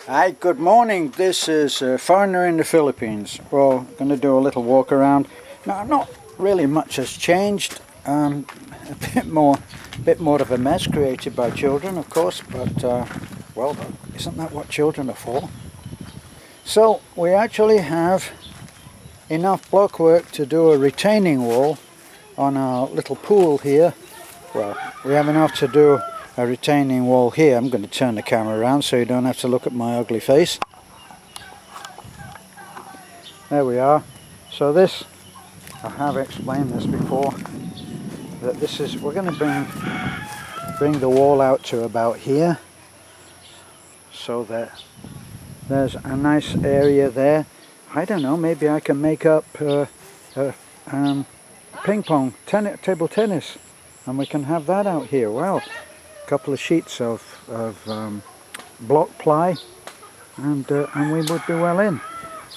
Hi, good morning. This is a foreigner in the Philippines. Well, going to do a little walk around. Now, not really much has changed. A bit more of a mess created by children, of course. But well, isn't that what children are for? So we actually have enough blockwork to do a retaining wall on our little pool here. Well, we have enough to do a retaining wall here. I'm going to turn the camera around so you don't have to look at my ugly face. There we are. So this, I have explained this before, that this is, we're going to bring the wall out to about here, so that there's a nice area there. I don't know, maybe I can make up ping pong, table tennis, and we can have that out here. Wow. Couple of sheets of block ply, and we would be well in.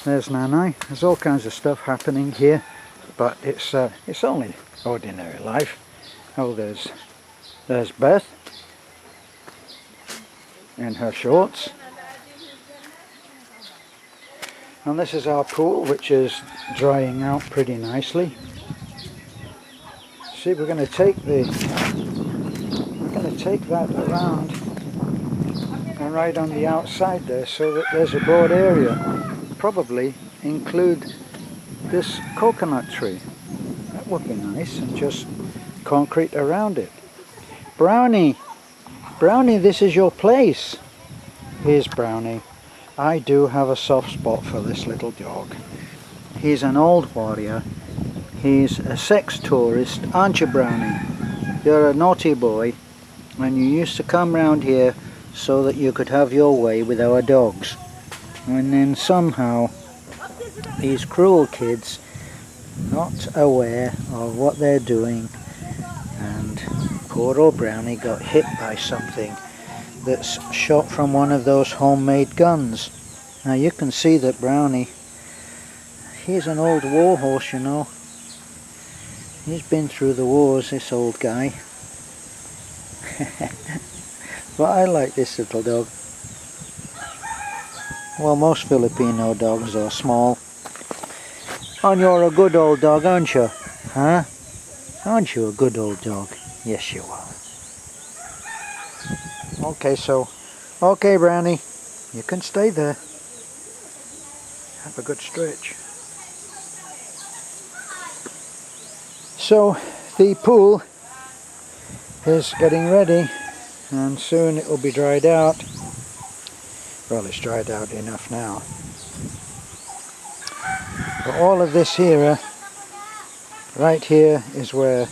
There's Nanai. There's all kinds of stuff happening here, but it's only ordinary life. Oh, there's Beth in her shorts, and this is our pool, which is drying out pretty nicely. See, we're going to take that around and right on the outside there, so that there's a broad area. Probably include this coconut tree. That would be nice, and just concrete around it. Brownie, this is your place. Here's Brownie. I do have a soft spot for this little dog. He's an old warrior. He's a sex tourist, aren't you, Brownie? You're a naughty boy. And you used to come round here so that you could have your way with our dogs. And then somehow these cruel kids, not aware of what they're doing, and poor old Brownie got hit by something that's shot from one of those homemade guns. Now you can see that Brownie, he's an old war horse, you know. He's been through the wars, this old guy. But I like this little dog. Well, most Filipino dogs are small. And you're a good old dog, aren't you? Huh? Aren't you a good old dog? Yes, you are. Okay, Brownie, you can stay there. Have a good stretch. So, the pool is getting ready, and soon it will be dried out. Well, it's dried out enough now. But all of this here, right here is where,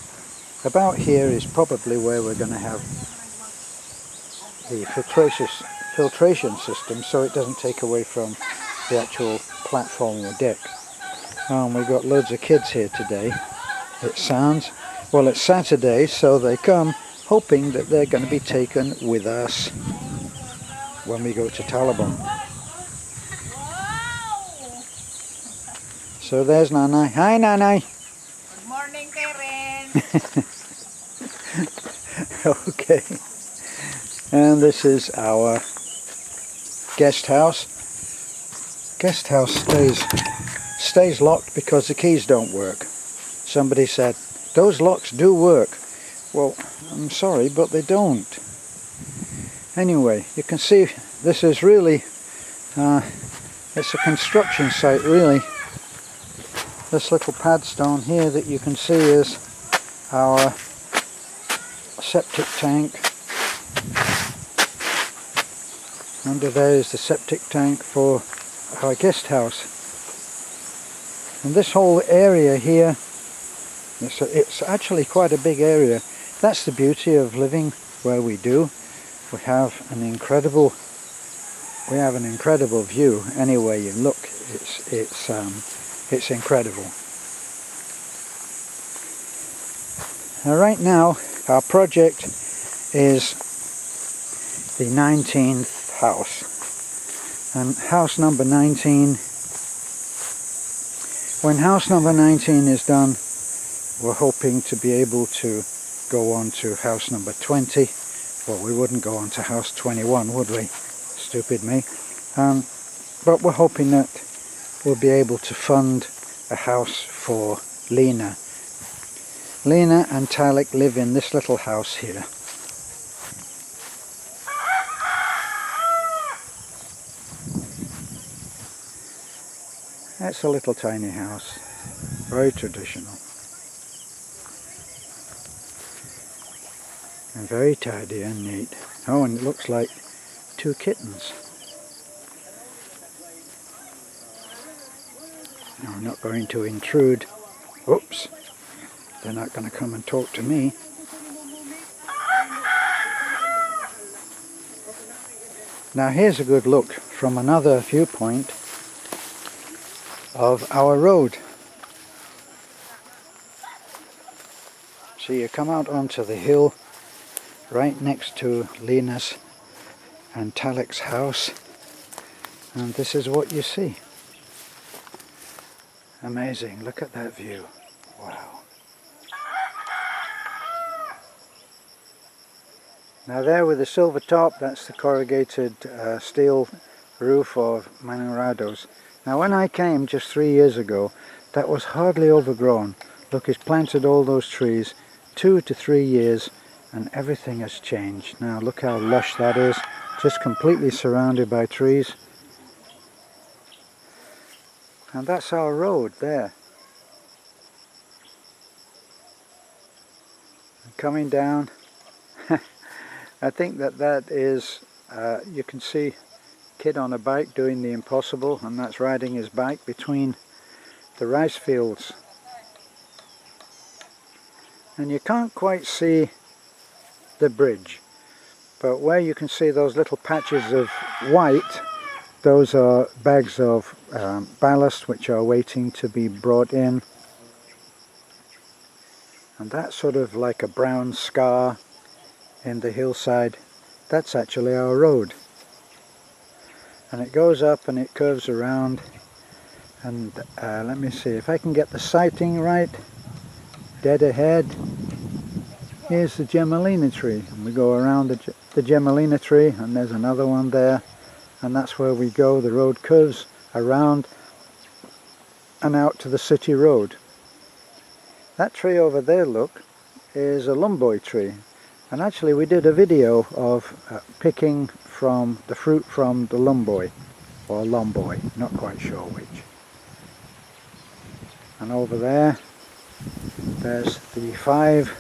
about here is probably where we're going to have the filtration system, so it doesn't take away from the actual platform or deck. And we've got loads of kids here today, it sounds. Well, it's Saturday, so they come hoping that they're going to be taken with us when we go to Taliban. So there's Nanai. Hi, Nanai. Good morning, Karen. Okay. And this is our guest house. Guest house stays locked because the keys don't work. Somebody said, those locks do work. Well, I'm sorry, but they don't. Anyway, you can see this is really, it's a construction site really. This little padstone here that you can see is our septic tank. Under there is the septic tank for our guest house. And this whole area here, it's actually quite a big area. That's the beauty of living where we do. We have an incredible view. Anywhere you look, it's incredible. Now, right now, our project is the 19th house, and house number 19. When house number 19 is done, we're hoping to be able to go on to house number 20. Well, we wouldn't go on to house 21, would we? Stupid me. But we're hoping that we'll be able to fund a house for Lena. Lena and Talik live in this little house here. It's a little tiny house, very traditional. And very tidy and neat. Oh, and it looks like 2 kittens. Now, I'm not going to intrude. Oops, they're not going to come and talk to me. Now here's a good look from another viewpoint of our road. So you come out onto the hill right next to Lena's and Talik's house, and this is what you see. Amazing, look at that view. Wow. Now there with the silver top, that's the corrugated steel roof of Manurados. Now when I came just 3 years ago, that was hardly overgrown. Look, he's planted all those trees, 2 to 3 years, and everything has changed. Now look how lush that is, just completely surrounded by trees. And that's our road there. Coming down, I think that is, you can see a kid on a bike doing the impossible, and that's riding his bike between the rice fields. And you can't quite see the bridge, but where you can see those little patches of white, those are bags of ballast which are waiting to be brought in. And that's sort of like a brown scar in the hillside. That's actually our road. And it goes up and it curves around. And let me see if I can get the sighting right. Dead ahead. Here's the Gemelina tree. And we go around the Gemelina tree, and there's another one there. And that's where we go. The road curves around and out to the city road. That tree over there, look, is a lumboy tree. And actually we did a video of picking from the fruit from the lumboy, or lomboy, not quite sure which. And over there, there's the 5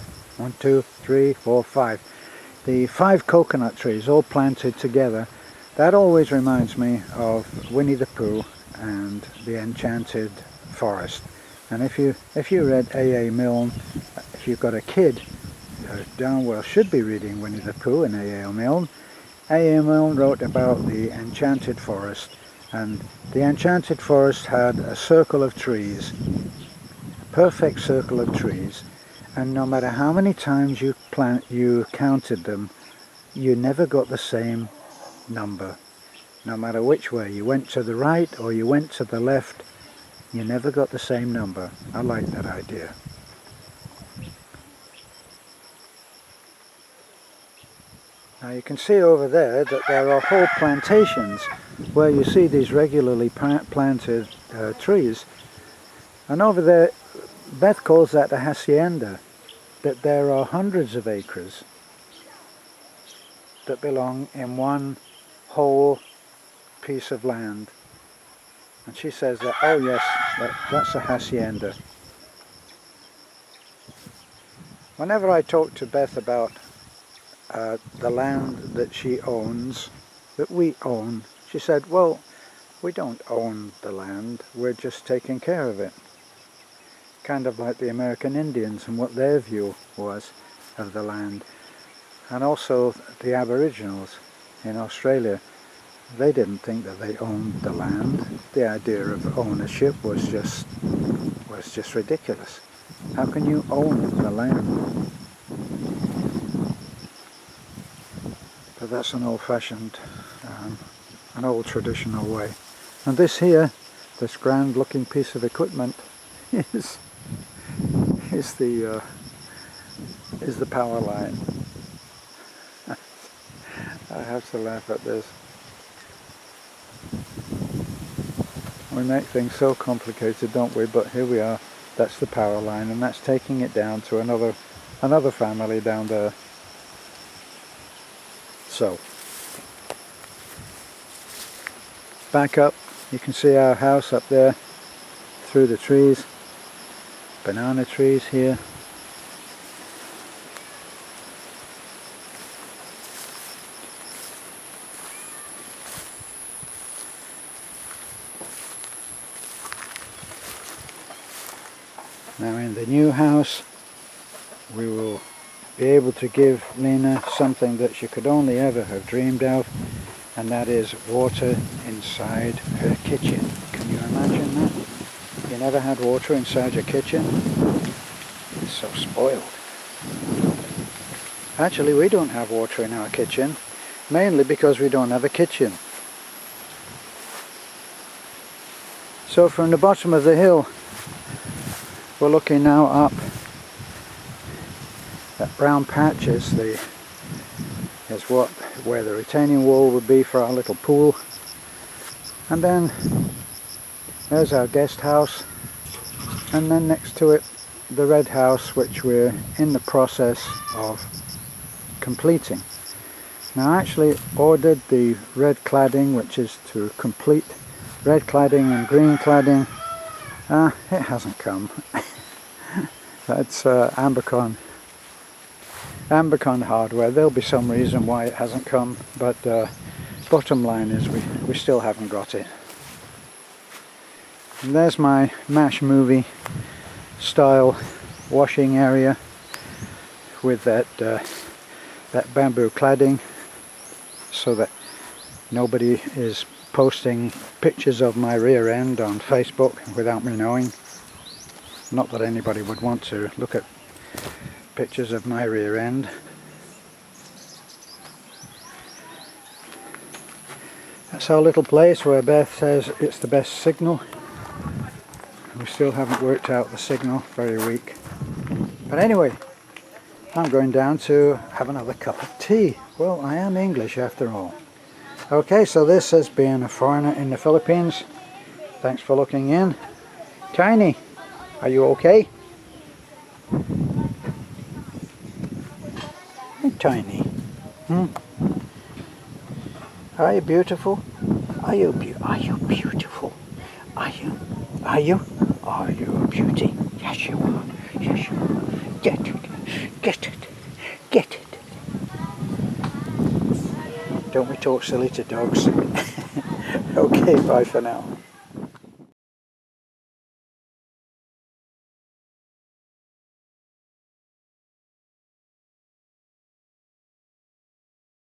coconut trees all planted together. That always reminds me of Winnie the Pooh and the Enchanted Forest. And if you read A.A. Milne, if you've got a kid down, well, should be reading Winnie the Pooh and A.A. Milne. A.A. Milne wrote about the Enchanted Forest, and the Enchanted Forest had a circle of trees, a perfect circle of trees, and no matter how many times you counted them, you never got the same number. No matter which way you went, to the right or you went to the left, you never got the same number. I like that idea. Now you can see over there that there are whole plantations where you see these regularly planted trees. And over there, Beth calls that a hacienda, that there are hundreds of acres that belong in one whole piece of land. And she says that, oh yes, that's a hacienda. Whenever I talk to Beth about the land that she owns, that we own, she said, well, we don't own the land, we're just taking care of it. Kind of like the American Indians and what their view was of the land. And also the Aboriginals in Australia. They didn't think that they owned the land. The idea of ownership was just ridiculous. How can you own the land? But that's an old-fashioned, an old traditional way. And this here, this grand-looking piece of equipment, is the power line. I have to laugh at this. We make things so complicated, don't we? But here we are. That's the power line, and that's taking it down to another family down there. So, back up, you can see our house up there through the trees. Banana trees here. Now in the new house we will be able to give Lena something that she could only ever have dreamed of, and that is water inside her kitchen. Can you imagine that? You never had water inside your kitchen? It's so spoiled. Actually, we don't have water in our kitchen, mainly because we don't have a kitchen. So from the bottom of the hill, we're looking now up. That brown patch is where the retaining wall would be for our little pool. And then there's our guest house, and then next to it the red house, which we're in the process of completing. Now I actually ordered the red cladding, which is to complete red cladding and green cladding. It hasn't come. That's Ambercon hardware. There'll be some reason why it hasn't come, but bottom line is we still haven't got it. And there's my MASH movie style washing area with that bamboo cladding, so that nobody is posting pictures of my rear end on Facebook without me knowing. Not that anybody would want to look at pictures of my rear end. That's our little place where Beth says it's the best signal. We still haven't worked out the signal, very weak. But anyway, I'm going down to have another cup of tea. Well, I am English after all. Okay, so this has been A Foreigner in the Philippines. Thanks for looking in. Tiny, are you okay? Hey, Tiny. Are you beautiful? Are you beautiful? Are you? Are you a beauty? Yes you are. Yes you are. Get it. Get it. Get it. Don't we talk silly to dogs? Okay, bye for now.